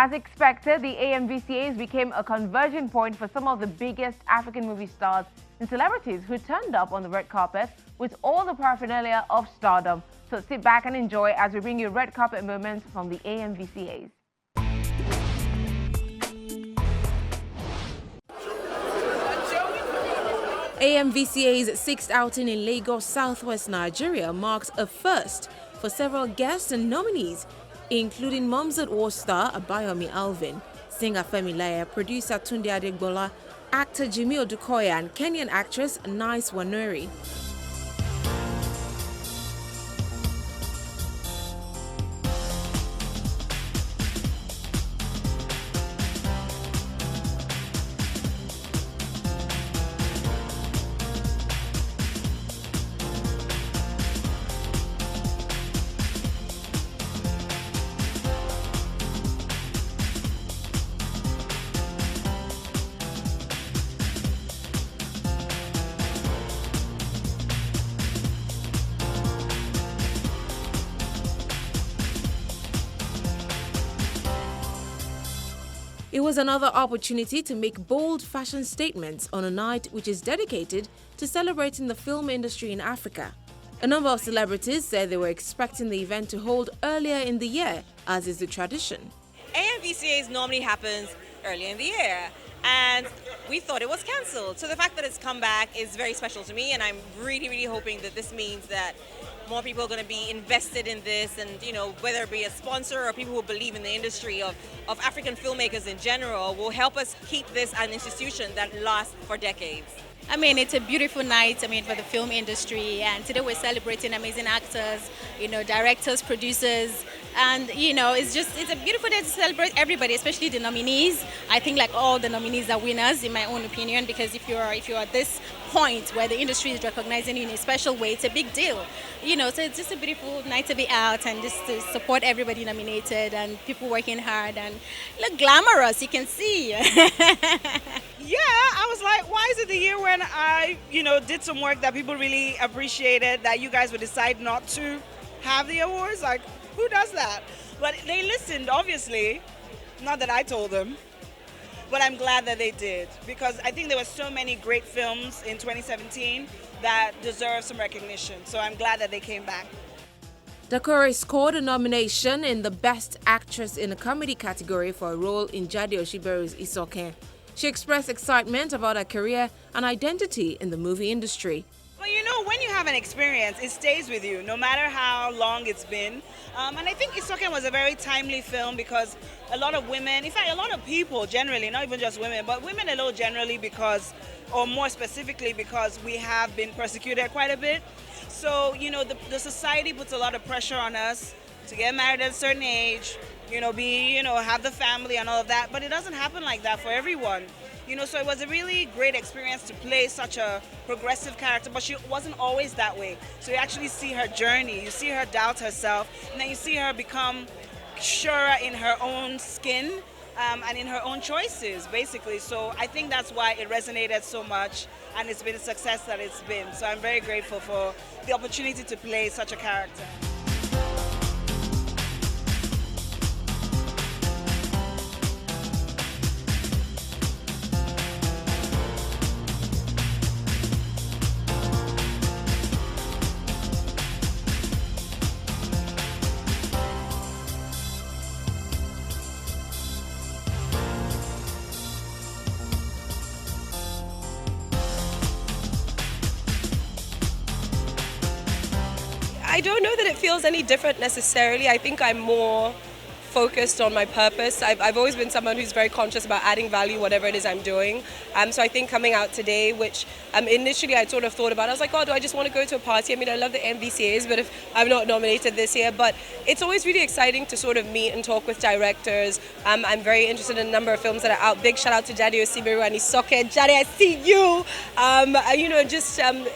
As expected, the AMVCAs became a conversion point for some of the biggest African movie stars and celebrities who turned up on the red carpet with all the paraphernalia of stardom. So sit back and enjoy as we bring you red carpet moments from the AMVCAs. AMVCA's sixth outing in Lagos, southwest Nigeria marks a first for several guests and nominees, including Moms at War star Abayomi Alvin, singer FEMI, producer Tunde ADEKOLA, actor Jimmy ODUKOYA, and Kenyan actress Nice Wanuri. It was another opportunity to make bold fashion statements on a night which is dedicated to celebrating the film industry in Africa. A number of celebrities said they were expecting the event to hold earlier in the year, as is the tradition. AMVCAs normally happens earlier in the year, and we thought it was cancelled. So the fact that it's come back is very special to me, and I'm really hoping that this means that more people are going to be invested in this, and whether it be a sponsor or people who believe in the industry of African filmmakers in general will help us keep this an institution that lasts for decades. I mean, it's a beautiful night, for the film industry, and today we're celebrating amazing actors, directors, producers, and it's a beautiful day to celebrate everybody, especially the nominees. I think like all the nominees are winners in my own opinion, because if you're at this point where the industry is recognizing you in a special way, it's a big deal. So it's just a beautiful night to be out and just to support everybody nominated and people working hard and look glamorous, you can see. Yeah, I was like, why is it the year when I, did some work that people really appreciated that you guys would decide not to have the awards? Like, who does that? But they listened, obviously. Not that I told them. But I'm glad that they did, because I think there were so many great films in 2017 that deserve some recognition. So I'm glad that they came back. Dakore scored a nomination in the Best Actress in a Comedy category for a role in Jade Oshiberu's Isoken. She expressed excitement about her career and identity in the movie industry. Well, when you have an experience, it stays with you, no matter how long it's been. And I think Isoken was a very timely film because a lot of women, in fact, a lot of people generally, not even just women, but women alone generally because, or more specifically because we have been persecuted quite a bit. So, the society puts a lot of pressure on us to get married at a certain age, have the family and all of that. But it doesn't happen like that for everyone. So it was a really great experience to play such a progressive character, but she wasn't always that way. So you actually see her journey, you see her doubt herself, and then you see her become surer in her own skin and in her own choices, basically. So I think that's why it resonated so much, and it's been a success that it's been. So I'm very grateful for the opportunity to play such a character. I don't know that it feels any different necessarily. I think I'm more focused on my purpose. I've always been someone who's very conscious about adding value, whatever it is I'm doing. So I think coming out today, which initially I sort of thought about, I was like, oh, do I just want to go to a party? I love the MVCAs, but if I'm not nominated this year, but it's always really exciting to sort of meet and talk with directors. I'm very interested in a number of films that are out. Big shout out to Jade Oshiberu and Isoken. Jade, I see you.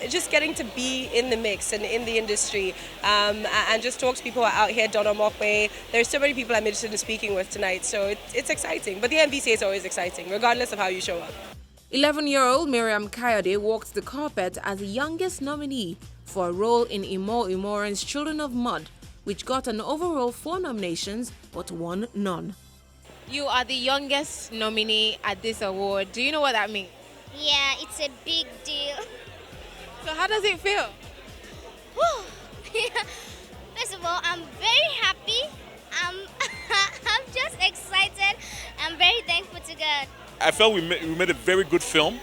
Just getting to be in the mix and in the industry, and just talk to people who are out here. Donna Mokwe. There's so many people I'm interested in speaking with tonight, so it's exciting. But the MVCA is always exciting, regardless of how you show up. 11-year-old MIRIAM KAYODE walked the carpet as the youngest nominee for a role in Imo Imoran's Children of Mud, which got an overall 4 nominations but won none. You are the youngest nominee at this award. Do you know what that means? Yeah, it's a big deal. So how does it feel? Whew. First of all, I'm very happy. I'm, I'm just excited. I'm very thankful to God. I felt we made a very good film.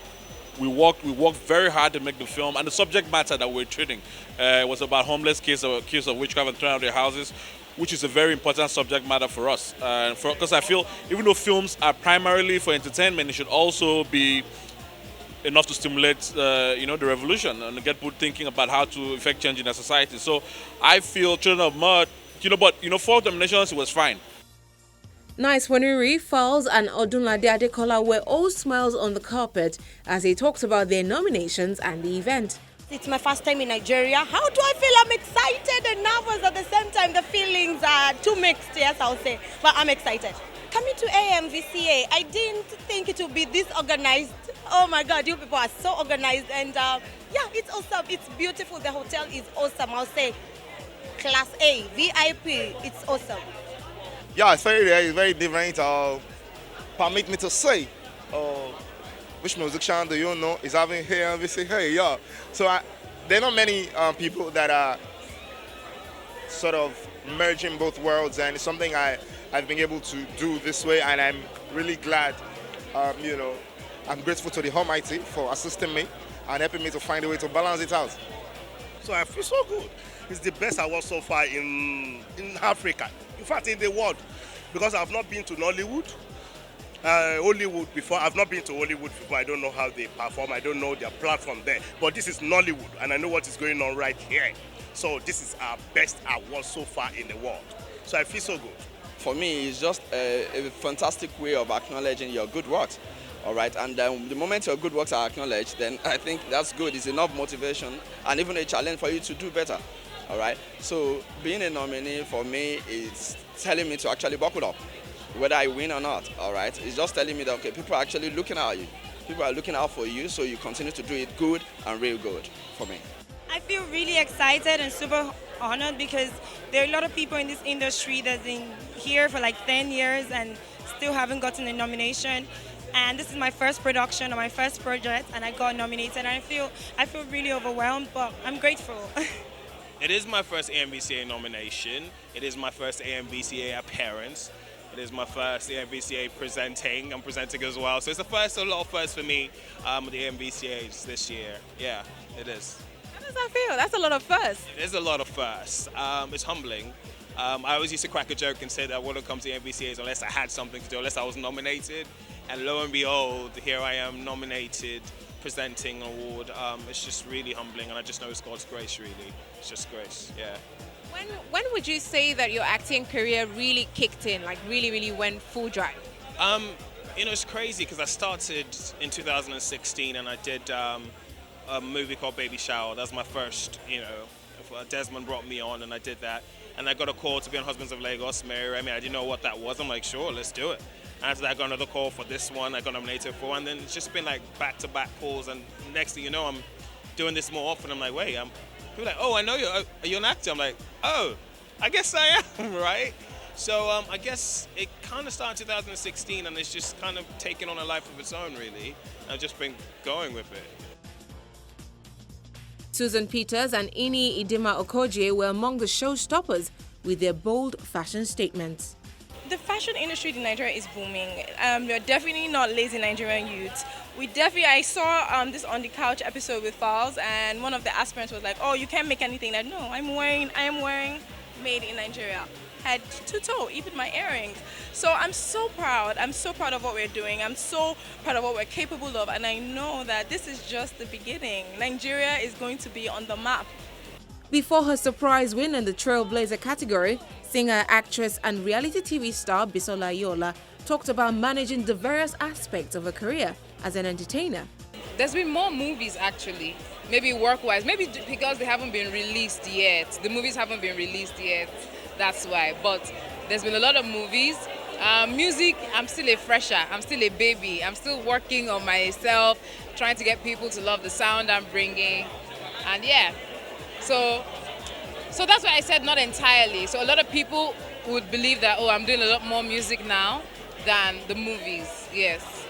We worked very hard to make the film, and the subject matter that we're treating was about homeless kids accused of witchcraft and thrown out of their houses, which is a very important subject matter for us. Because I feel even though films are primarily for entertainment, it should also be enough to stimulate, the revolution and get people thinking about how to effect change in our society. So I feel Children of Mud, but 4 nominations, it was fine. NYCEE, FALZ and ODUNLADE ADEKOLA were all smiles on the carpet as they talked about their nominations and the event. It's my first time in Nigeria. How do I feel? I'm excited and nervous at the same time. The feelings are too mixed, yes, I'll say. But I'm excited. Coming to AMVCA, I didn't think it would be this organized. Oh my God, you people are so organized. And yeah, it's awesome. It's beautiful. The hotel is awesome. I'll say Class A, VIP. It's awesome. Yeah, it's very different. Permit me to say, which musician do you know is having here and we say, hey, yeah. So there are not many people that are sort of merging both worlds, and it's something I've been able to do this way, and I'm really glad. I'm grateful to the Almighty for assisting me and helping me to find a way to balance it out. So I feel so good. It's the best award so far in Africa. In fact, in the world, because I've not been to Nollywood, Hollywood before. I've not been to Hollywood before. I don't know how they perform. I don't know their platform there. But this is Nollywood, and I know what is going on right here. So this is our best award so far in the world. So I feel so good. For me, it's just a fantastic way of acknowledging your good works. All right, and the moment your good works are acknowledged, then I think that's good. It's enough motivation and even a challenge for you to do better. All right, so being a nominee for me is telling me to actually buckle up, whether I win or not. All right, it's just telling me that okay, people are actually looking at you. People are looking out for you, so you continue to do it good and real good for me. I feel really excited and super honored because there are a lot of people in this industry that's been here for like 10 years and still haven't gotten a nomination. And this is my first production or my first project, and I got nominated. And I feel really overwhelmed, but I'm grateful. It is my first AMVCA nomination. It is my first AMVCA appearance. It is my first AMVCA presenting. I'm presenting as well. So it's a lot of firsts for me with the AMVCAs this year. Yeah, it is. How does that feel? That's a lot of firsts. It is a lot of firsts. It's humbling. I always used to crack a joke and say that I wouldn't come to AMVCAs unless I had something to do, unless I was nominated. And lo and behold, here I am nominated, presenting an award. It's just really humbling, and I just know it's God's grace, really. It's just grace, yeah. When would you say that your acting career really kicked in, like really went full drive? It's crazy because I started in 2016 and I did a movie called Baby Shower. That was my first, Desmond brought me on and I did that. And I got a call to be on Husbands of Lagos, MIRIAM. I didn't know what that was. I'm like, sure, let's do it. And after that, I got another call for this one. I got nominated for, and then it's just been like back-to-back calls. And next thing you know, I'm doing this more often. I'm like, wait, people are like, oh, I know you. Are you an actor? I'm like, oh, I guess I am, right? So I guess it kind of started in 2016, and it's just kind of taken on a life of its own, really. I've just been going with it. Susan Peters and Ini Idima Okoje were among the showstoppers with their bold fashion statements. The fashion industry in Nigeria is booming. We're definitely not lazy Nigerian youths. I saw this On the Couch episode with FALZ, and one of the aspirants was like, oh, you can't make anything. Like, no, I am wearing made in Nigeria. Head to toe, even my earrings. So I'm so proud. I'm so proud of what we're doing. I'm so proud of what we're capable of, and I know that this is just the beginning. Nigeria is going to be on the map. Before her surprise win in the Trailblazer category, singer, actress and reality TV star Bisola Aiyeola talked about managing the various aspects of her career as an entertainer. There's been more movies actually, maybe work-wise, maybe because they haven't been released yet. The movies haven't been released yet, that's why. But there's been a lot of movies. Music, I'm still a fresher, I'm still a baby. I'm still working on myself, trying to get people to love the sound I'm bringing. And yeah, so that's why I said not entirely. So a lot of people would believe that, oh, I'm doing a lot more music now. than the movies. Yes.